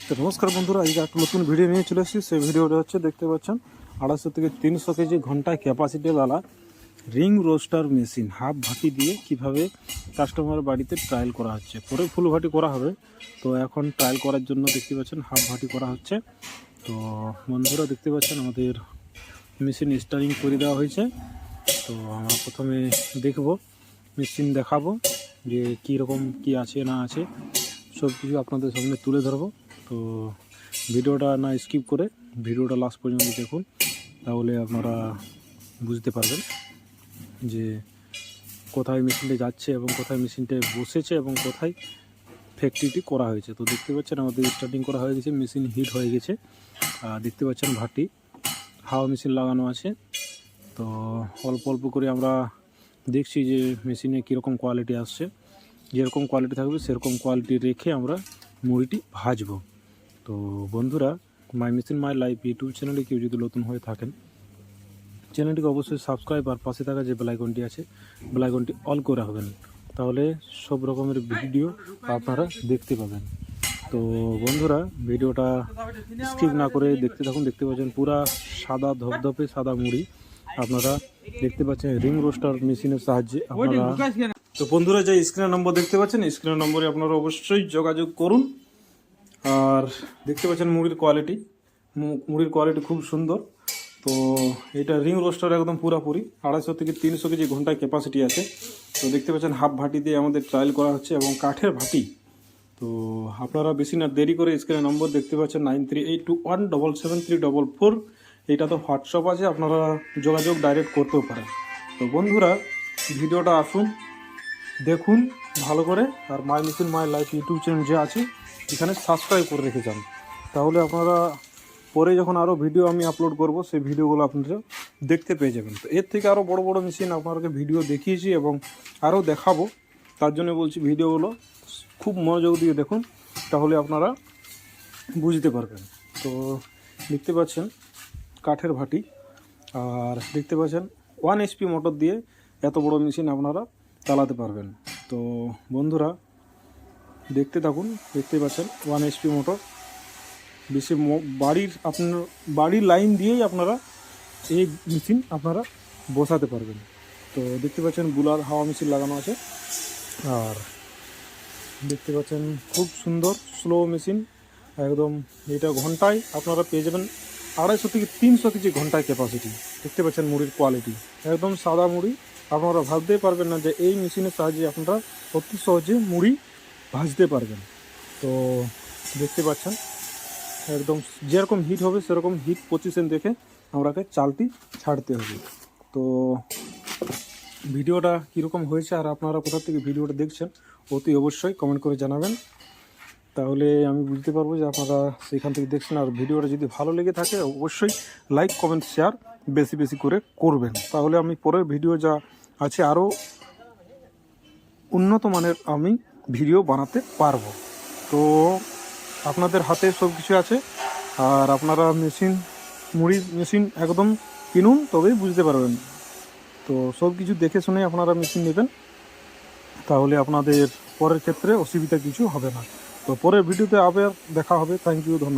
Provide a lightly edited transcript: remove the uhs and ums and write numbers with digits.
তো নমস্কার বন্ধুরা, আজকে একটা নতুন ভিডিও নিয়ে চলে এসেছি। সেই ভিডিওটা হচ্ছে দেখতে পাচ্ছেন 250 থেকে 300 কেজি ঘন্টায় ক্যাপাসিটিওয়ালা রিং রোস্টার মেশিন হাফ ভাটি দিয়ে কিভাবে কাস্টমার বাড়িতে ট্রায়াল করা হচ্ছে। পরে ফুল ভাটি করা হবে, তো এখন ট্রায়াল করার জন্য দেখতে পাচ্ছেন হাফ ভাটি করা হচ্ছে। তো বন্ধুরা দেখতে পাচ্ছেন আমাদের মেশিন স্টারিং করে দেওয়া হয়েছে। তো আমরা প্রথমে দেখব, মেশিন দেখাবো যে কীরকম কী আছে না আছে, সব কিছু আপনাদের সামনে তুলে ধরবো। তো ভিডিওটা না স্কিপ করে ভিডিওটা লাস্ট পর্যন্ত দেখুন, তাহলে আপনারা বুঝতে পারবেন যে কোথায় মেশিনটা যাচ্ছে এবং কোথায় মেশিনটা বসেছে এবং কোথায় ফ্যাক্টরিটি করা হয়েছে। তো দেখতে পাচ্ছেন আমাদের স্টার্টিং করা হয়ে গেছে, মেশিন হিট হয়ে গেছে। আর দেখতে পাচ্ছেন ভাটি হাওয়া মেশিন লাগানো আছে। তো অল্প অল্প করে আমরা দেখছি যে মেশিনে কীরকম কোয়ালিটি আসছে। যেরকম কোয়ালিটি থাকবে সেরকম কোয়ালিটি রেখে আমরা মুড়িটি ভাজবো। তো বন্ধুরা, মাই মেশিন মাই লাইফ ইউটিউব চ্যানেলে কেউ যদি নতুন হয়ে থাকেন, চ্যানেলটিকে অবশ্যই সাবস্ক্রাইব আর পাশে থাকা যে বেলাইকনটি আছে বেলাইকনটি অল করে রাখবেন, তাহলে সব রকমের ভিডিও আপনারা দেখতে পাবেন। তো বন্ধুরা, ভিডিওটা স্কিপ না করে দেখতে থাকুন। দেখতে পাচ্ছেন পুরা সাদা ধপধপে সাদা মুড়ি আপনারা দেখতে পাচ্ছেন রিং রোস্টার মেশিনের সাহায্যে আপনারা। তো বন্ধুরা, যে স্ক্রিনের নম্বর দেখতে পাচ্ছেন, স্ক্রিনের নম্বরে আপনারা অবশ্যই যোগাযোগ করুন। আর দেখতে পাচ্ছেন মুড়ির কোয়ালিটি খুব সুন্দর। তো এটা রিং রোস্টার একদম পুরাপুরি 250 থেকে 300 কেজি ঘন্টায় ক্যাপাসিটি আছে। তো দেখতে পাচ্ছেন হাফ ভাটি দিয়ে আমাদের ট্রায়াল করা হচ্ছে এবং কাঠের ভাটি। তো আপনারা বেশি না দেরি করে স্ক্রিনের নম্বর দেখতে পাচ্ছেন 9382177344। এটা তো হোয়াটসঅ্যাপ আছে, আপনারা যোগাযোগ ডাইরেক্ট করতেও পারেন। তো বন্ধুরা, ভিডিওটা আসুন দেখুন ভালো করে, আর my machine my life YouTube channel যে আছে এখানে সাবস্ক্রাইব করে রেখে যান, তাহলে আপনারা পরে যখন আরও ভিডিও আমি আপলোড করব সেই ভিডিওগুলো আপনারা দেখতে পেয়ে যাবেন। তো এর থেকে আরও বড় বড় মেশিন আপনাদেরকে ভিডিও দেখিয়েছি এবং আরও দেখাবো, তার জন্য বলছি ভিডিওগুলো খুব মনোযোগ দিয়ে দেখুন, তাহলে আপনারা বুঝতে পারবেন। তো দেখতে পাচ্ছেন কাঠের ভাটি, আর দেখতে পাচ্ছেন 1 HP মোটর দিয়ে এত বড় মেশিন আপনারা চালাতে পারবেন। তো বন্ধুরা দেখতে থাকুন, দেখতে পাচ্ছেন 1 HP মোটর, বেশি বাড়ির লাইন দিয়েই আপনারা এই মেশিন আপনারা বসাতে পারবেন। তো দেখতে পাচ্ছেন বুলার হাওয়া মেশিন লাগানো আছে, আর দেখতে পাচ্ছেন খুব সুন্দর স্লো মেশিন একদম। এটা ঘন্টায় আপনারা পেয়ে যাবেন 250 থেকে 300 কেজি ঘন্টায় ক্যাপাসিটি। দেখতে পাচ্ছেন মুড়ির কোয়ালিটি একদম সাদা মুড়ি, আপনারা ভাবতেই পারবেন না যে এই মেশিনের সাহায্যে আপনারা অতি সহজে মুড়ি ভাজতে পারবেন। তো দেখতে পাচ্ছেন একদম যেরকম হিট হবে সেরকম হিট পজিশন দেখে আমাকে চালটি ছাড়তে হবে। তো ভিডিওটা কীরকম হয়েছে আর আপনারা কোথা থেকে ভিডিওটা দেখছেন অতি অবশ্যই কমেন্ট করে জানাবেন, তাহলে আমি বুঝতে পারবো যে আপনারা সেখান থেকে দেখছেন। আর ভিডিওটা যদি ভালো লেগে থাকে অবশ্যই লাইক কমেন্ট শেয়ার বেশি বেশি করে করবেন, তাহলে আমি পরের ভিডিও যা আছে আরও উন্নত মানের আমি ভিডিও বানাতে পারবো। তো আপনাদের হাতে সব কিছু আছে, আর আপনারা মুড়ির মেশিন একদম কিনুন, তবেই বুঝতে পারবেন। তো সব কিছু দেখে শুনে আপনারা মেশিন নেবেন, তাহলে আপনাদের পরের ক্ষেত্রে অসুবিধা কিছু হবে না। তো পরের ভিডিওতে আবার দেখা হবে। থ্যাংক ইউ, ধন্যবাদ।